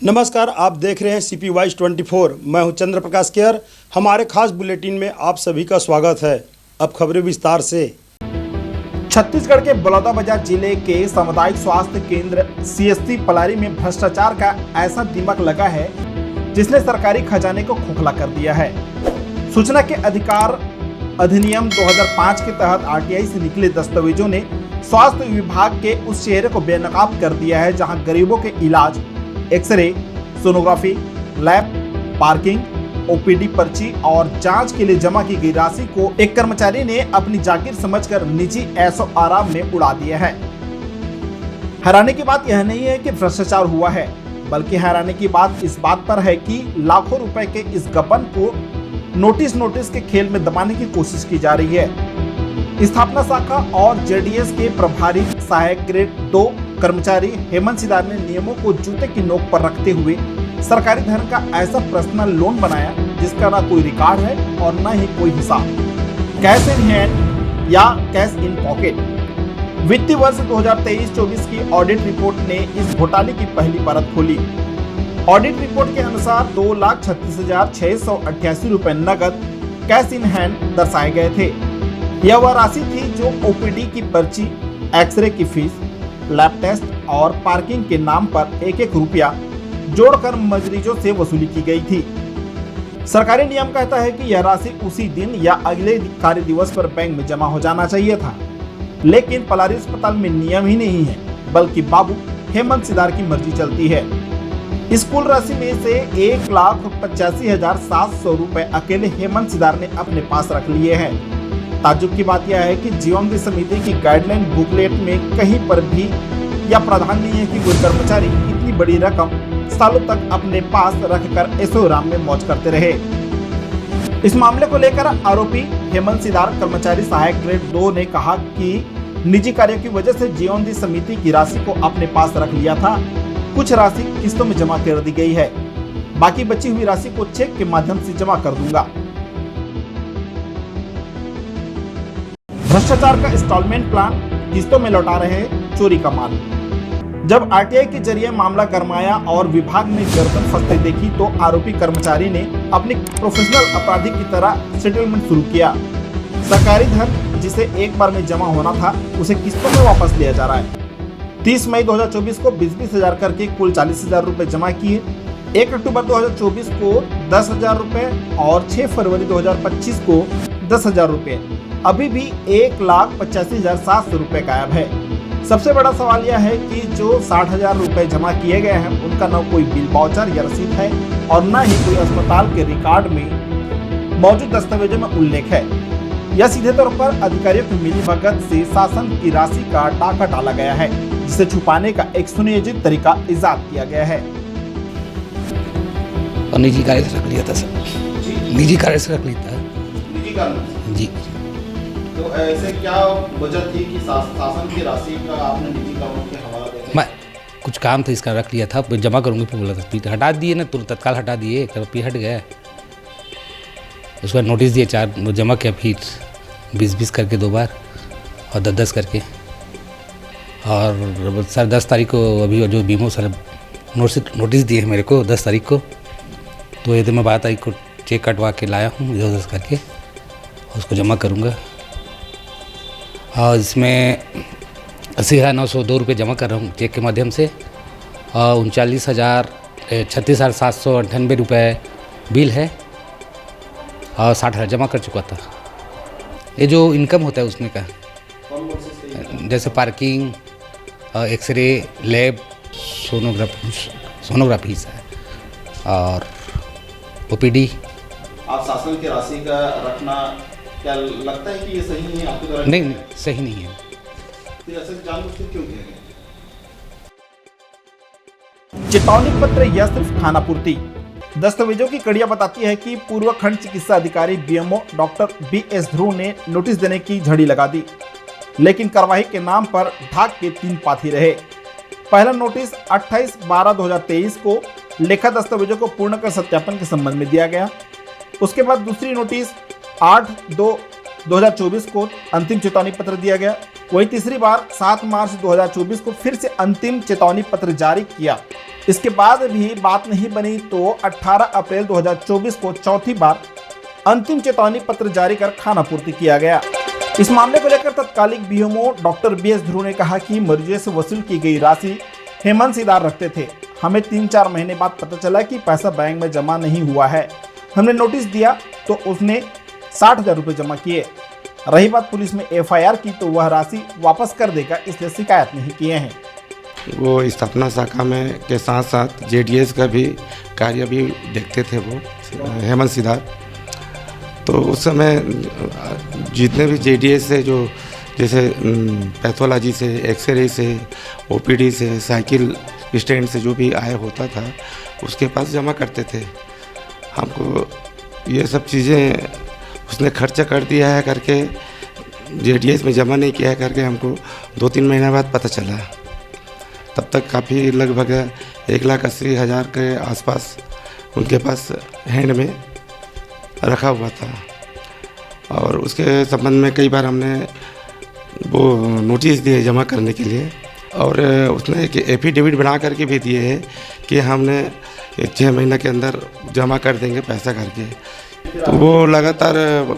नमस्कार, आप देख रहे हैं सीपी वाइज 24। मैं हूं चंद्र प्रकाश केयर। हमारे खास बुलेटिन में आप सभी का स्वागत है। अब खबरें विस्तार से। छत्तीसगढ़ के बलौदाबाजार जिले के सामुदायिक स्वास्थ्य केंद्र सीएससी पलारी में भ्रष्टाचार का ऐसा दिमक लगा है जिसने सरकारी खजाने को खोखला कर दिया है। सूचना के अधिकार अधिनियम 2005 के तहत आरटीआई से निकले दस्तावेजों ने स्वास्थ्य विभाग के उस चेहरे को बेनकाब कर दिया है जहां गरीबों के इलाज, x ray, sonography, lab, parking, OPD पर्ची और जांच के लिए जमा की गई राशि को एक कर्मचारी ने अपनी जागीर समझकर निजी ऐशो आराम में उड़ा दिया है। हैरानी की बात यह नहीं है कि भ्रष्टाचार हुआ है, बल्कि हैरानी की बात इस बात पर है कि लाखों रुपए के इस गबन को नोटिस के खेल में दबाने की कोशिश की जा रही है। स्थापना शाखा और जेडीएस के प्रभारी सहायक ग्रेड 2 कर्मचारी हेमंत सिदार ने नियमों को जूते की नोक पर रखते हुए सरकारी धन का ऐसा पर्सनल लोन बनाया जिसका ना कोई रिकॉर्ड है और ना ही कोई हिसाब। कैश इन हैंड या कैश इन पॉकेट। वित्तीय वर्ष 2023-24 की ऑडिट रिपोर्ट ने इस घोटाले की पहली परत खोली। ऑडिट रिपोर्ट के अनुसार 2,36,688 रुपए नकद कैश इन हैंड दर्शाए गए थे। यह वह राशि थी जो ओपीडी की पर्ची, एक्सरे की फीस, लैब टेस्ट और पार्किंग के नाम पर एक रुपया जोड़कर मरीजों से वसूली की गई थी। सरकारी नियम कहता है कि यह राशि उसी दिन या अगले कार्य दिवस पर बैंक में जमा हो जाना चाहिए था, लेकिन पलारी अस्पताल में नियम ही नहीं है, बल्कि बाबू हेमंत सिदार की मर्जी चलती है। इस कुल राशि में से 1,85,700 रुपए अकेले हेमंत सिदार ने अपने पास रख लिए हैं। ताज्जुब की बात यह है कि जीवनदी समिति की गाइडलाइन बुकलेट में कहीं पर भी यह प्रावधान नहीं है कि कोई कर्मचारी इतनी बड़ी रकम सालों तक अपने पास रखकर ऐशोआराम में मौज करते रहे। इस मामले को लेकर आरोपी हेमंत सिदार कर्मचारी सहायक ग्रेड 2 ने कहा कि निजी कार्यों की वजह से जीवनदी समिति की राशि को अपने पास रख लिया था। कुछ राशि किस्तों में जमा कर दी गई है, बाकी बची हुई राशि को चेक के माध्यम से जमा कर दूंगा। भ्रष्टाचार का इंस्टॉलमेंट प्लान, किस्तों में लौटा रहे चोरी का माल। जब आरटीआई के जरिए मामला गरमाया और विभाग ने गर्दन फंसते देखी तो आरोपी कर्मचारी ने अपनी प्रोफेशनल अपराधी की तरह सेटलमेंट शुरू किया। सरकारी धन जिसे एक बार में जमा होना था उसे किस्तों में वापस लिया जा रहा है। 30 मई 2024 को 20-20 हजार करके कुल 40,000 रुपए जमा किए। 1 अक्टूबर 2024 को 10,000 रुपए और 6 फरवरी 2025 को 10,000 रुपए। अभी भी 1,85,700 रुपए गायब है। सबसे बड़ा सवाल यह है कि जो 60,000 रुपए जमा किए गए हैं उनका न कोई बिल वाउचर या रसीद है और न ही कोई अस्पताल के रिकॉर्ड में मौजूद दस्तावेजों में उल्लेख है। यह सीधे तौर पर अधिकारियों की मिलीभगत से शासन की राशि का डाका डाला गया है, जिसे छुपाने का एक सुनियोजित तरीका इजाद किया गया है। और निजी कार्य से रख लिया था सर। निजी कार्य से रख लिया था। निजी कारण जी। तो ऐसे क्या वजह थी कि शासन की राशि का आपने निजी कामों के हवाला दिया? मैं कुछ काम था इसका रख लिया था, जमा करूँगी फिर बोला था, फिर हटा दिए ना, तुरंत तत्काल हटा दिए, फिर हट गया। उसके बाद नोटिस दिए 4 जमा किया, फिर 20-20 करके 2 बार और 10-10 करके। और सर 10 तारीख को अभी जो बीमो सर नोटिस दिए मेरे को 10 तारीख को, तो ये तो मैं 12 तारीख को चेक कटवा के लाया हूँ 10 करके, उसको जमा करूँगा। और इसमें 80,902 रुपये जमा कर रहा हूँ चेक के माध्यम से, और 36,798 रुपये बिल है, और 60,000 जमा कर चुका था। ये जो इनकम होता है उसमें का, जैसे पार्किंग, एक्सरे, लैब, सोनोग्राफी और ओपीडी। आप शासन की राशि का रखना क्या लगता है कि ये सही नहीं है आपके द्वारा? नहीं, सही नहीं है। फिर ऐसा जानबूझकर क्यों किया गया? चेतावनी पत्र या सिर्फ खानापूर्ति। दस्तावेजों की कड़ियां बताती है कि पूर्व खंड चिकित्सा अधिकारी बीएमओ डॉक्टर बीएस ध्रुव ने नोटिस देने की झड़ी लगा दी, लेकिन कार्रवाई के नाम पर ढाक के 3 पाथी रहे। पहला नोटिस 28/12/2023 को लेखा दस्तावेजों को पूर्ण कर सत्यापन के संबंध में दिया गया। उसके बाद दूसरी नोटिस 8/2/2024 को अंतिम चेतावनी पत्र दिया गया। वही तीसरी बार 7 मार्च 2024 को फिर से अंतिम चेतावनी पत्र जारी किया इसके बाद भी बात नहीं बनी तो 18 अप्रैल 2024 को चौथी बार अंतिम चेतावनी पत्र जारी कर खानापूर्ति किया गया। इस मामले को लेकर तत्कालिक बीएमओ डॉक्टर बीएस ध्रुव ने कहा कि मरीजों से वसूल की गई राशि हेमंत सिदार रखते थे। हमें 3-4 महीने बाद पता चला कि पैसा बैंक में जमा नहीं हुआ है। हमने नोटिस दिया तो उसने 60,000 रुपये जमा किए। रही बात पुलिस में एफआईआर की तो वह राशि वापस कर देगा, इसलिए शिकायत नहीं किए हैं। वो स्थापना शाखा में के साथ साथ जेडीएस का भी कार्य भी देखते थे वो हेमंत सिदार। तो उस समय जितने भी जेडीएस से जो जैसे पैथोलॉजी से, एक्सरे से, ओपीडी से, साइकिल स्टैंड से जो भी आय होता था उसके पास जमा करते थे। हमको ये सब चीज़ें उसने खर्चा कर दिया है करके जेडीएस में जमा नहीं किया है करके हमको 2-3 महीने बाद पता चला। तब तक काफ़ी लगभग 1,80,000 के आसपास उनके पास हैंड में रखा हुआ था। और उसके संबंध में कई बार हमने वो नोटिस दिए जमा करने के लिए, और उसने एक एफिडेविट बना करके भी दिए है कि हमने 6 महीने के अंदर जमा कर देंगे पैसा करके। तो वो लगातार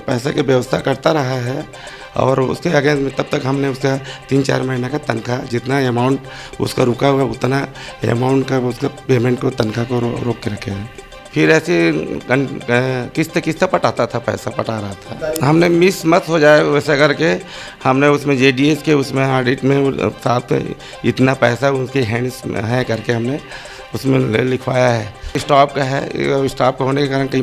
पैसे की व्यवस्था करता रहा है और उसके अगेंस्ट में तब तक हमने उसका 3-4 महीने का तनख्वाह जितना अमाउंट उसका रुका हुआ उतना अमाउंट का उसका पेमेंट को तनख्वाह को रोक के रखे हैं। फिर ऐसे किस्त पटाता था, पैसा पटा रहा था। हमने मिस मत हो जाए वैसा करके हमने उसमें जेडीएस के उसमें ऑडिट में साथ इतना पैसा उनके हैंड्स में है करके हमने उसमें लिखवाया है। स्टाफ का है, स्टाफ का होने के कारण कहीं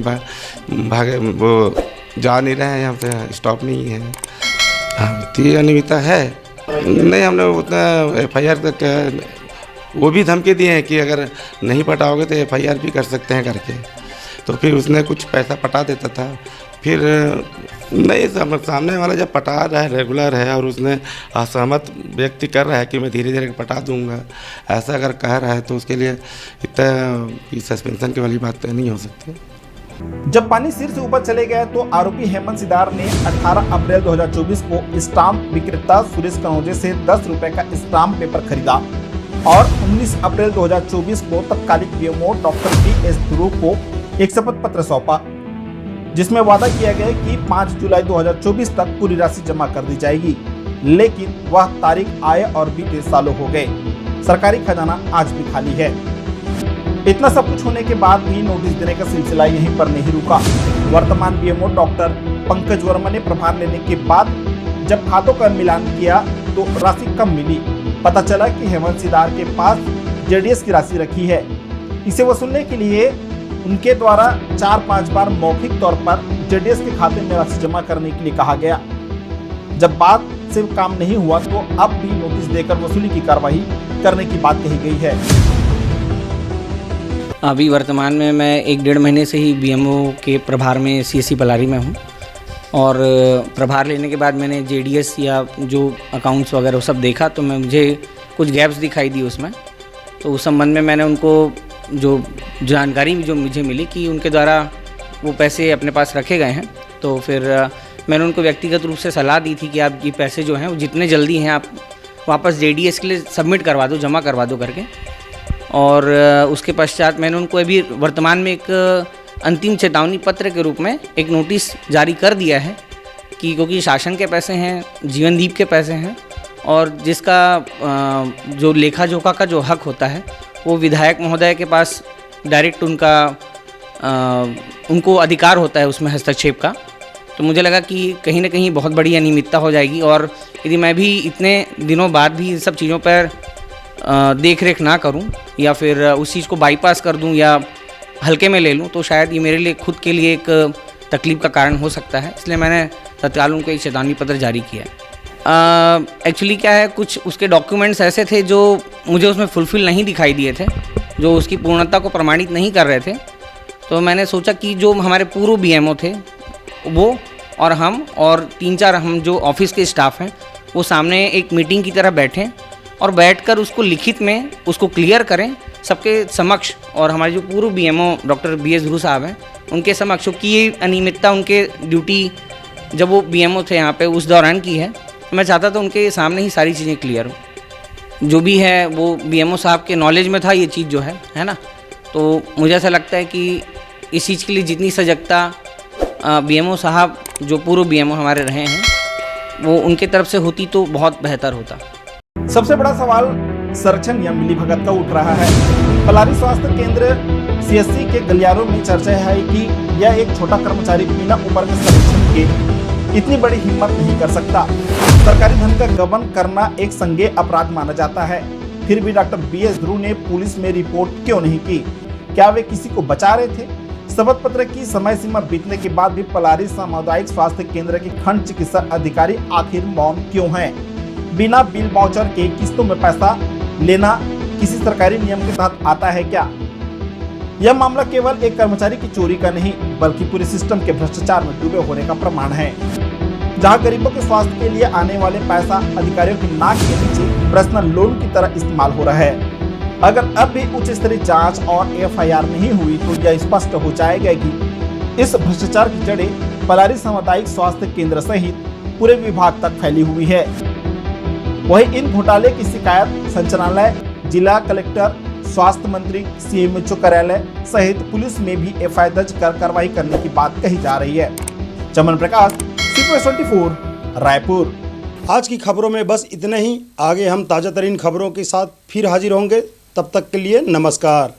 भागे वो जा नहीं रहे हैं, यहाँ से स्टाफ नहीं है। हाँ, वित्तीय अनियमितता है नहीं। हमने उतना एफआईआर तक वो भी धमकी दिए हैं कि अगर नहीं पटाओगे तो एफआईआर भी कर सकते हैं करके। तो फिर उसने कुछ पैसा पटा देता था, फिर नहीं सामने वाला जब पटा रहा है रेगुलर है और उसने असहमत व्यक्ति कर रहा है कि मैं धीरे धीरे पटा दूंगा, ऐसा अगर कह रहा है तो उसके लिए इतना सस्पेंशन की वाली बात नहीं हो सकती। जब पानी सिर से ऊपर चले गए तो आरोपी हेमंत सिदार ने 18 अप्रैल 2024 को स्टाम्प विक्रेता सुरेश कनौजे से 10 रुपए का स्टाम्प पेपर खरीदा और 19 अप्रैल 2024 को तत्कालिक बीएमओ डॉक्टर बीएस ध्रुव को एक शपथ पत्र सौंपा, जिसमें वादा किया गया कि 5 जुलाई 2024 तक पूरी राशि जमा कर दी जाएगी। लेकिन वह तारीख आए और बीते सालों हो गए, सरकारी खजाना आज भी खाली है। इतना सब कुछ होने के बाद भी नोटिस देने का सिलसिला यहीं पर नहीं रुका। वर्तमान बीएमओ डॉक्टर पंकज वर्मा ने प्रभार लेने के बाद जब खातों का मिलान किया तो राशि कम मिली। पता चला कि हेमंत सिदार के पास जेडीएस की राशि रखी है। इसे वसूलने के लिए उनके द्वारा 4-5 बार मौखिक तौर पर जेडीएस के खाते में राशि जमा करने के लिए कहा गया। जब बात से काम नहीं हुआ तो अब भी नोटिस देकर वसूली की कार्रवाई करने की बात कही गई है। अभी वर्तमान में मैं 1-1.5 महीने से ही बीएमओ के प्रभार में सीएससी पलारी में हूँ और प्रभार लेने के बाद मैंने जेडीएस या जो अकाउंट्स वगैरह वो सब देखा तो मुझे कुछ गैप्स दिखाई दी उसमें। तो उस संबंध में मैंने उनको जो जानकारी जो मुझे मिली कि उनके द्वारा वो पैसे अपने पास रखे गए हैं, तो फिर मैंने उनको व्यक्तिगत रूप से सलाह दी थी कि आप ये पैसे जो हैं वो जितने जल्दी हैं आप वापस जेडीएस के लिए सबमिट करवा दो, जमा करवा दो करके। और उसके पश्चात मैंने उनको अभी वर्तमान में एक अंतिम चेतावनी पत्र के रूप में एक नोटिस जारी कर दिया है कि क्योंकि शासन के पैसे हैं, जीवनदीप के पैसे हैं और जिसका जो लेखा जोखा का जो हक होता है वो विधायक महोदय के पास डायरेक्ट उनको अधिकार होता है उसमें हस्तक्षेप का। तो मुझे लगा कि कहीं ना कहीं बहुत बड़ी अनियमितता हो जाएगी और यदि मैं भी इतने दिनों बाद भी इन सब चीज़ों पर देख रेख ना करूं या फिर उस चीज़ को बाईपास कर दूं या हल्के में ले लूं तो शायद ये मेरे लिए खुद के लिए एक तकलीफ का कारण हो सकता है। इसलिए मैंने तत्काल उनको एक चेतावनी पत्र जारी किया। एक्चुअली क्या है, कुछ उसके डॉक्यूमेंट्स ऐसे थे जो मुझे उसमें फुलफिल नहीं दिखाई दिए थे, जो उसकी पूर्णता को प्रमाणित नहीं कर रहे थे। तो मैंने सोचा कि जो हमारे पूर्व बीएमओ थे वो और हम और 3-4 हम जो ऑफिस के स्टाफ हैं वो सामने एक मीटिंग की तरह बैठें और बैठकर उसको लिखित में उसको क्लियर करें सबके समक्ष। और हमारे जो पूर्व बीएमओ डॉक्टर बीएस ध्रुव साहब हैं उनके समक्ष कि ये अनियमितता उनके ड्यूटी जब वो बीएमओ थे यहाँ पे उस दौरान की है। मैं चाहता था उनके सामने ही सारी चीज़ें क्लियर हो। जो भी है वो बीएमओ साहब के नॉलेज में था ये चीज़ जो है ना। तो मुझे ऐसा लगता है कि इस चीज़ के लिए जितनी सजगता बीएमओ साहब जो पूर्व बीएमओ हमारे रहे हैं वो उनके तरफ से होती तो बहुत बेहतर होता। सबसे बड़ा सवाल संरक्षण या मिलीभगत का उठ रहा है। पलारी स्वास्थ्य केंद्र सीएससी के गलियारों में चर्चा है कि यह एक छोटा कर्मचारी बिना ऊपर के संरक्षण के इतनी बड़ी हिम्मत नहीं कर सकता। सरकारी धन का गबन करना एक संज्ञेय अपराध माना जाता है। फिर भी डॉक्टर BS ध्रुव ने पुलिस में रिपोर्ट क्यों नहीं की? क्या वे किसी को बचा रहे थे? शपथ पत्र की समय सीमा बीतने के बाद भी पलारी सामुदायिक स्वास्थ्य केंद्र के खंड चिकित्सा अधिकारी आखिर मौन क्यों हैं? बिना बिल वाउचर के किस्तों में पैसा लेना किसी सरकारी नियम के तहत आता है क्या? यह मामला केवल एक कर्मचारी की चोरी का नहीं बल्कि पूरे सिस्टम के भ्रष्टाचार में डूबे होने का प्रमाण है। जहां गरीबों के स्वास्थ्य के लिए आने वाले पैसा अधिकारियों की नाक के नीचे पर्सनल लोन की तरह इस्तेमाल हो रहा है। अगर अब भी उच्च स्तरीय जांच और FIR नहीं हुई तो यह स्पष्ट हो जाएगा कि इस भ्रष्टाचार की जड़ें पलारी सामुदायिक स्वास्थ्य केंद्र सहित पूरे विभाग तक फैली हुई है। वहीं इन घोटाले की शिकायत संचालनालय, जिला कलेक्टर, स्वास्थ्य मंत्री, CMHO कार्यालय सहित पुलिस में भी FIR दर्ज कर कार्रवाई करने की बात कही जा रही है। चमन प्रकाश, CP24, रायपुर। आज की खबरों में बस इतना ही। आगे हम ताज़ा तरीन खबरों के साथ फिर हाजिर होंगे। तब तक के लिए नमस्कार।